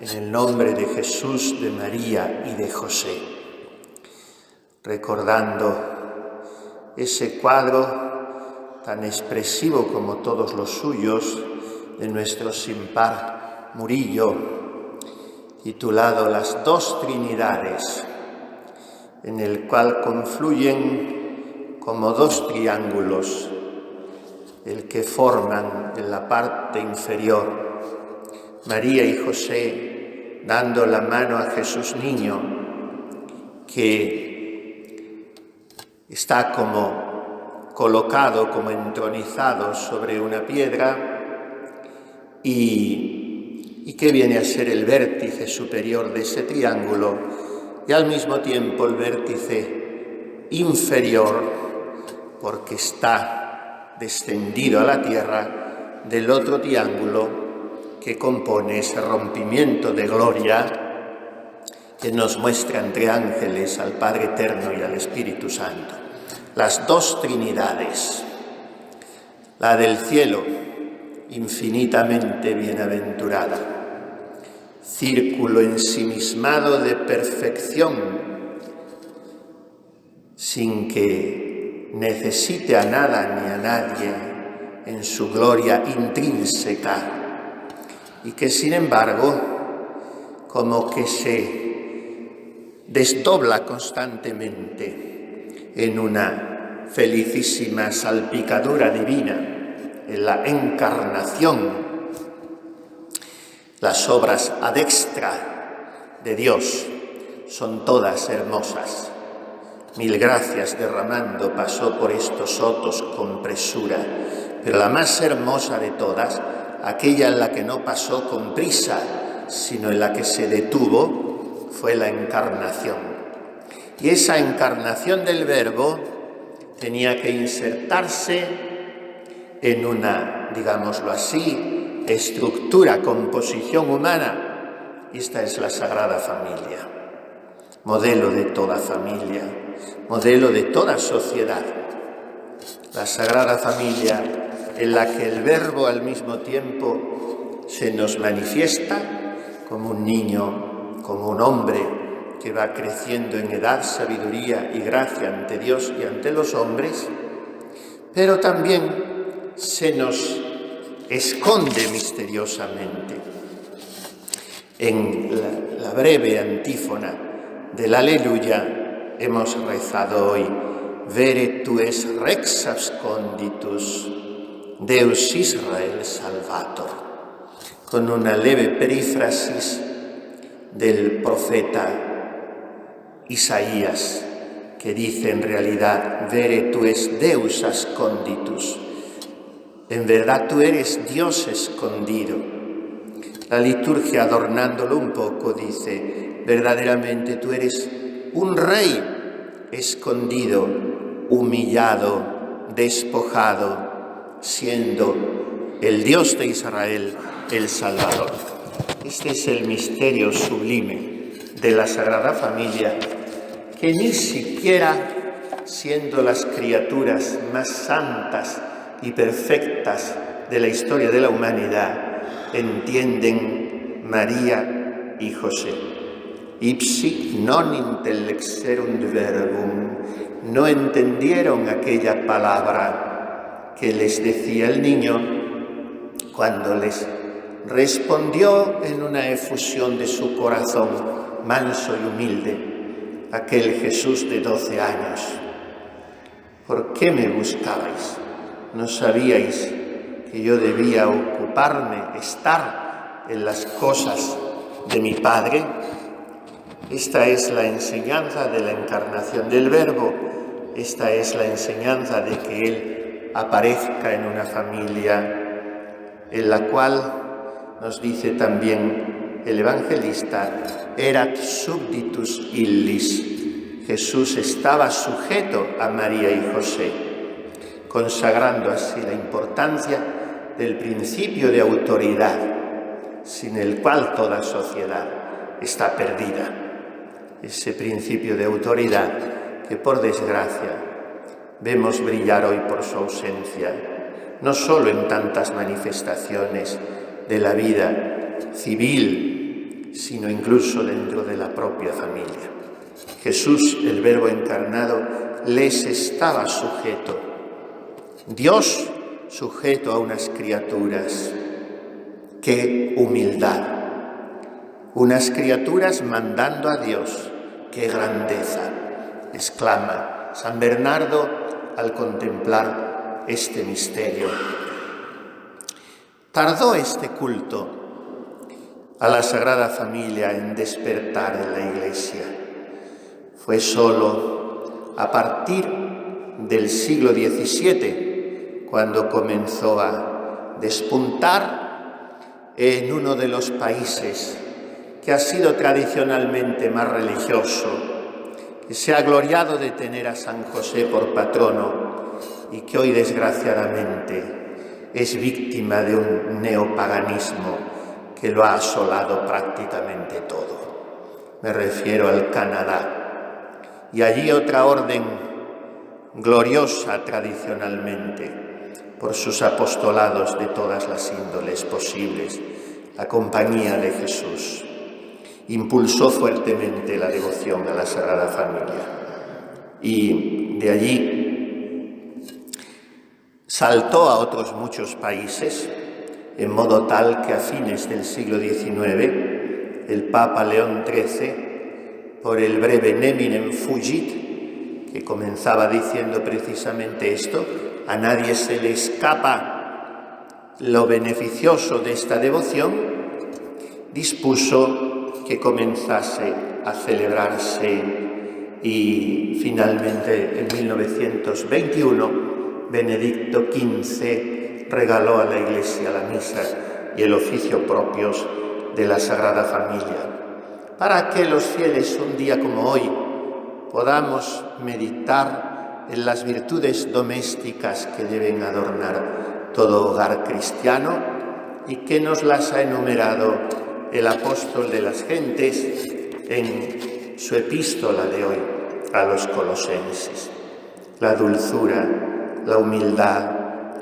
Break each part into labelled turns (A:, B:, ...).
A: En el nombre de Jesús, de María y de José, recordando ese cuadro tan expresivo como todos los suyos de nuestro sin par Murillo, titulado Las dos Trinidades, en el cual confluyen como dos triángulos, el que forman en la parte inferior María y José dando la mano a Jesús niño, que está como colocado, como entronizado sobre una piedra y que viene a ser el vértice superior de ese triángulo y al mismo tiempo el vértice inferior, porque está descendido a la tierra del otro triángulo que compone ese rompimiento de gloria que nos muestra entre ángeles al Padre Eterno y al Espíritu Santo. Las dos Trinidades, la del cielo, infinitamente bienaventurada, círculo ensimismado de perfección, sin que necesite a nada ni a nadie en su gloria intrínseca, y que sin embargo como que se desdobla constantemente en una felicísima salpicadura divina, en la encarnación. Las obras ad extra de Dios son todas hermosas. Mil gracias derramando pasó por estos sotos con presura, pero la más hermosa de todas, aquella en la que no pasó con prisa, sino en la que se detuvo, fue la encarnación. Y esa encarnación del Verbo tenía que insertarse en una, digámoslo así, estructura, composición humana. Esta es la Sagrada Familia, modelo de toda familia, modelo de toda sociedad. La Sagrada Familia en la que el Verbo al mismo tiempo se nos manifiesta como un niño, como un hombre que va creciendo en edad, sabiduría y gracia ante Dios y ante los hombres, pero también se nos esconde misteriosamente. En la breve antífona del Aleluya hemos rezado hoy: Vere tu es rex absconditus, Deus Israel Salvator, con una leve perífrasis del profeta Isaías, que dice en realidad: Vere tu es Deus asconditus, en verdad tú eres Dios escondido. La liturgia, adornándolo un poco, dice: verdaderamente tú eres un rey escondido, humillado, despojado, siendo el Dios de Israel el Salvador. Este es el misterio sublime de la Sagrada Familia, que ni siquiera siendo las criaturas más santas y perfectas de la historia de la humanidad entienden María y José. Ipsi non intellexerunt verbum, no entendieron aquella palabra que les decía el niño cuando les respondió en una efusión de su corazón manso y humilde, aquel Jesús de 12 años. ¿Por qué me buscabais? ¿No sabíais que yo debía ocuparme, estar en las cosas de mi Padre? Esta es la enseñanza de la encarnación del Verbo, esta es la enseñanza de que Él aparezca en una familia en la cual nos dice también el evangelista: erat subditus illis. Jesús estaba sujeto a María y José, consagrando así la importancia del principio de autoridad, sin el cual toda sociedad está perdida. Ese principio de autoridad que, por desgracia, vemos brillar hoy por su ausencia, no solo en tantas manifestaciones de la vida civil, sino incluso dentro de la propia familia. Jesús, el Verbo encarnado, les estaba sujeto. Dios sujeto a unas criaturas. ¡Qué humildad! Unas criaturas mandando a Dios. ¡Qué grandeza!, exclama San Bernardo al contemplar este misterio. Tardó este culto a la Sagrada Familia en despertar en la Iglesia. Fue solo a partir del siglo XVII cuando comenzó a despuntar en uno de los países que ha sido tradicionalmente más religioso, que se ha gloriado de tener a San José por patrono y que hoy desgraciadamente es víctima de un neopaganismo que lo ha asolado prácticamente todo. Me refiero al Canadá. Y allí otra orden gloriosa tradicionalmente por sus apostolados de todas las índoles posibles, la Compañía de Jesús, impulsó fuertemente la devoción a la Sagrada Familia. Y de allí saltó a otros muchos países, en modo tal que a fines del siglo XIX el Papa León XIII, por el breve Neminem Fugit, que comenzaba diciendo precisamente esto, a nadie se le escapa lo beneficioso de esta devoción, dispuso que comenzase a celebrarse y finalmente en 1921 Benedicto XV regaló a la Iglesia la misa y el oficio propios de la Sagrada Familia, para que los fieles un día como hoy podamos meditar en las virtudes domésticas que deben adornar todo hogar cristiano y que nos las ha enumerado el apóstol de las gentes en su epístola de hoy a los colosenses. La dulzura, la humildad,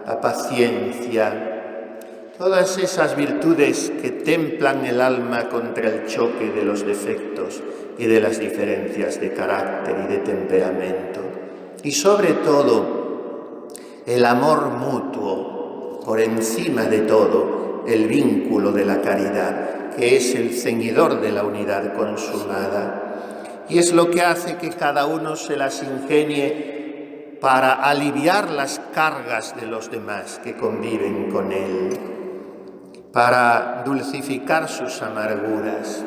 A: la paciencia, todas esas virtudes que templan el alma contra el choque de los defectos y de las diferencias de carácter y de temperamento. Y sobre todo, el amor mutuo, por encima de todo, el vínculo de la caridad, que es el ceñidor de la unidad consumada, y es lo que hace que cada uno se las ingenie para aliviar las cargas de los demás que conviven con él, para dulcificar sus amarguras.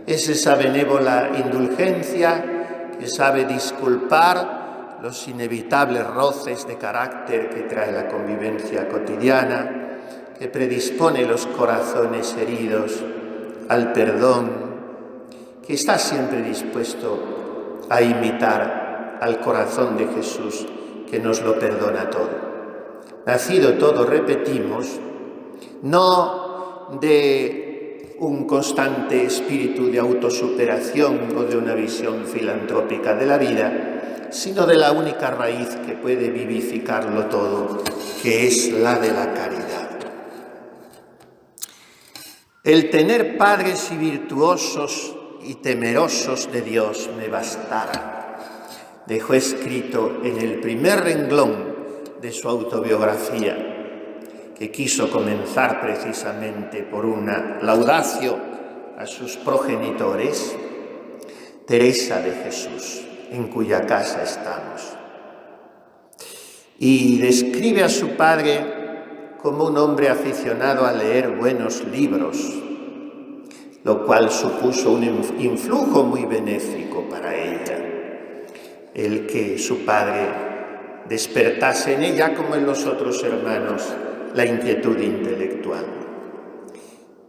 A: Es esa benévola indulgencia que sabe disculpar los inevitables roces de carácter que trae la convivencia cotidiana, que predispone los corazones heridos al perdón, que está siempre dispuesto a imitar al corazón de Jesús, que nos lo perdona todo. Nacido todo, repetimos, no de un constante espíritu de autosuperación o de una visión filantrópica de la vida, sino de la única raíz que puede vivificarlo todo, que es la de la caridad. El tener padres y virtuosos y temerosos de Dios me bastara, dejó escrito en el primer renglón de su autobiografía, que quiso comenzar precisamente por una laudatio a sus progenitores, Teresa de Jesús, en cuya casa estamos. Y describe a su padre como un hombre aficionado a leer buenos libros, lo cual supuso un influjo muy benéfico para ella, el que su padre despertase en ella, como en los otros hermanos, la inquietud intelectual.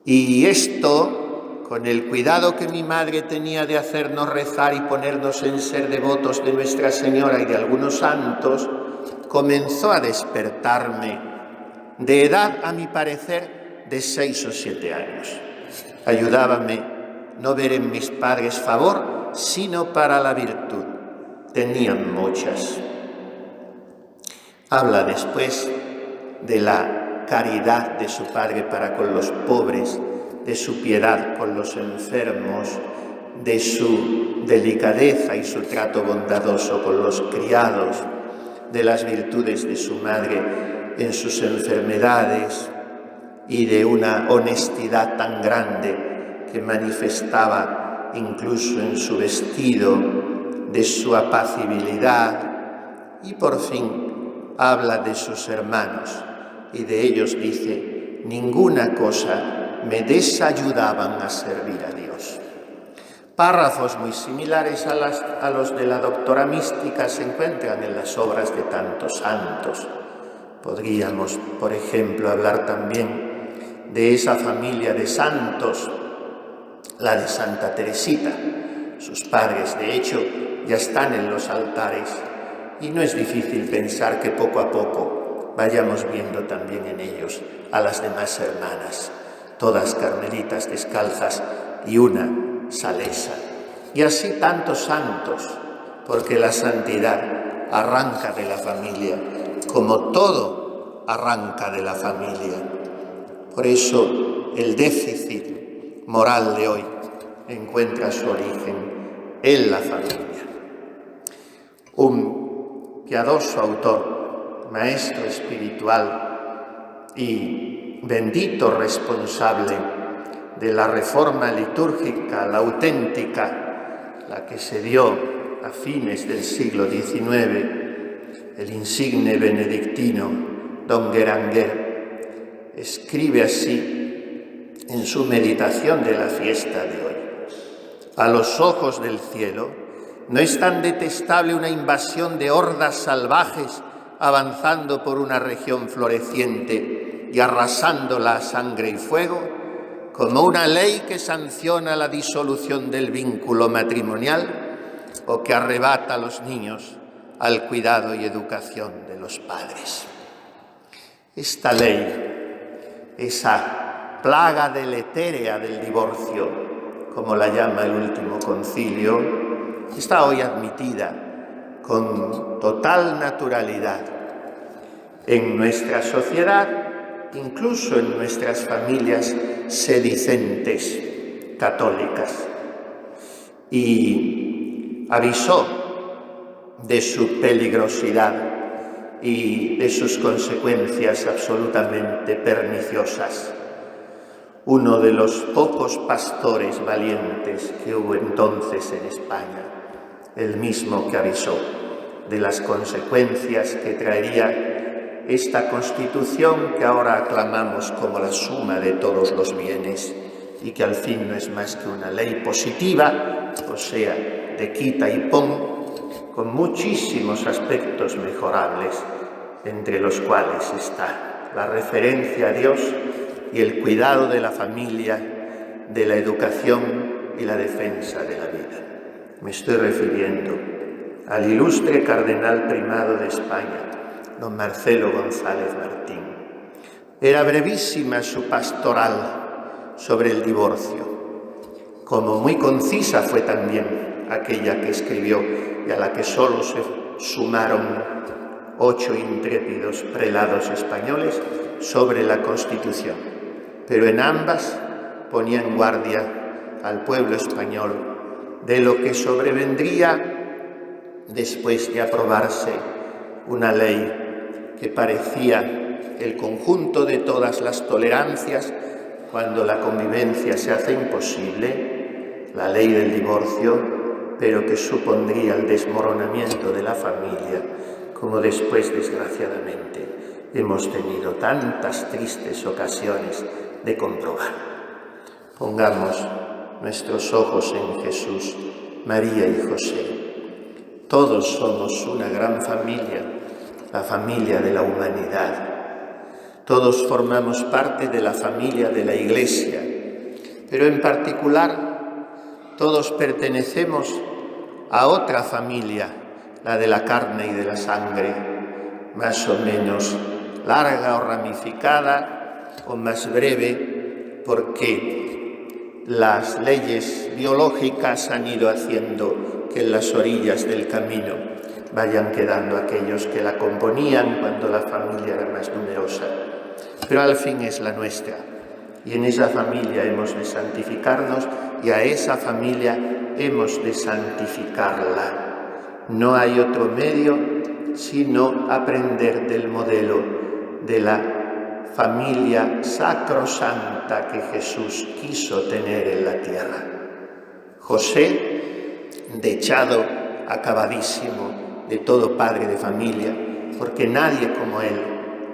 A: Y esto, con el cuidado que mi madre tenía de hacernos rezar y ponernos en ser devotos de Nuestra Señora y de algunos santos, comenzó a despertarme de edad, a mi parecer, de 6 o 7 años. Ayudábame no ver en mis padres favor, sino para la virtud. Tenían muchas. Habla después de la caridad de su padre para con los pobres, de su piedad con los enfermos, de su delicadeza y su trato bondadoso con los criados, de las virtudes de su madre en sus enfermedades y de una honestidad tan grande que manifestaba incluso en su vestido, de su apacibilidad, y por fin habla de sus hermanos y de ellos dice: ninguna cosa me desayudaban a servir a Dios. Párrafos muy similares a los de la doctora mística se encuentran en las obras de tantos santos. Podríamos, por ejemplo, hablar también de esa familia de santos, la de Santa Teresita. Sus padres, de hecho, ya están en los altares y no es difícil pensar que poco a poco vayamos viendo también en ellos a las demás hermanas, todas carmelitas descalzas y una salesa. Y así tantos santos, porque la santidad arranca de la familia, como todo arranca de la familia. Por eso el déficit moral de hoy encuentra su origen en la familia. Un piadoso autor, maestro espiritual y bendito responsable de la reforma litúrgica, la auténtica, la que se dio a fines del siglo XIX, el insigne benedictino don Guéranger, escribe así en su meditación de la fiesta de hoy: a los ojos del cielo no es tan detestable una invasión de hordas salvajes avanzando por una región floreciente y arrasándola a sangre y fuego, como una ley que sanciona la disolución del vínculo matrimonial o que arrebata a los niños al cuidado y educación de los padres. Esta ley, esa plaga deletérea del divorcio, como la llama el último concilio, está hoy admitida con total naturalidad en nuestra sociedad, incluso en nuestras familias sedicentes católicas, y avisó de su peligrosidad y de sus consecuencias absolutamente perniciosas. Uno de los pocos pastores valientes que hubo entonces en España, el mismo que avisó de las consecuencias que traería esta Constitución que ahora aclamamos como la suma de todos los bienes y que al fin no es más que una ley positiva, o sea, de quita y pon, con muchísimos aspectos mejorables, entre los cuales está la referencia a Dios y el cuidado de la familia, de la educación y la defensa de la vida. Me estoy refiriendo al ilustre cardenal primado de España, don Marcelo González Martín. Era brevísima su pastoral sobre el divorcio, como muy concisa fue también aquella que escribió y a la que solo se sumaron 8 intrépidos prelados españoles sobre la Constitución, pero en ambas ponía en guardia al pueblo español de lo que sobrevendría después de aprobarse una ley que parecía el conjunto de todas las tolerancias cuando la convivencia se hace imposible, la ley del divorcio, pero que supondría el desmoronamiento de la familia, como después, desgraciadamente, hemos tenido tantas tristes ocasiones de comprobar. Pongamos nuestros ojos en Jesús, María y José. Todos somos una gran familia, la familia de la humanidad. Todos formamos parte de la familia de la Iglesia, pero en particular todos pertenecemos a otra familia, la de la carne y de la sangre, más o menos larga o ramificada o más breve, porque las leyes biológicas han ido haciendo que en las orillas del camino vayan quedando aquellos que la componían cuando la familia era más numerosa. Pero al fin es la nuestra, y en esa familia hemos de santificarnos y a esa familia hemos de santificarla. No hay otro medio sino aprender del modelo de la familia sacrosanta que Jesús quiso tener en la tierra. José, dechado, acabadísimo de todo padre de familia, porque nadie como él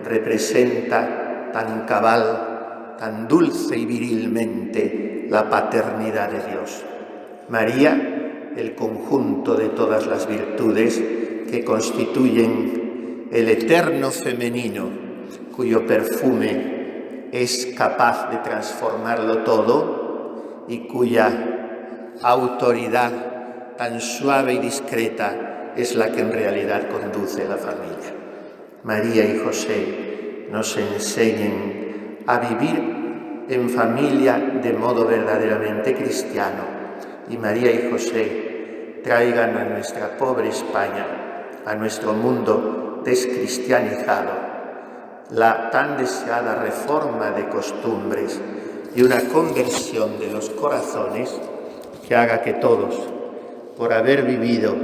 A: representa tan cabal, tan dulce y virilmente la paternidad de Dios. María, el conjunto de todas las virtudes que constituyen el eterno femenino, cuyo perfume es capaz de transformarlo todo y cuya autoridad tan suave y discreta es la que en realidad conduce la familia. María y José nos enseñen a vivir en familia de modo verdaderamente cristiano, y María y José traigan a nuestra pobre España, a nuestro mundo descristianizado, la tan deseada reforma de costumbres y una conversión de los corazones que haga que todos, por haber vivido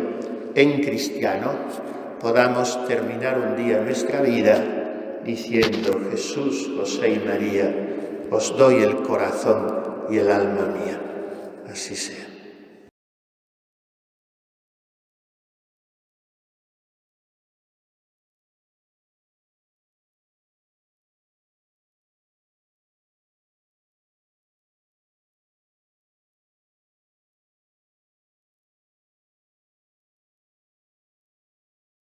A: en cristiano, podamos terminar un día nuestra vida diciendo: Jesús, José y María, os doy el corazón y el alma mía. Así sea.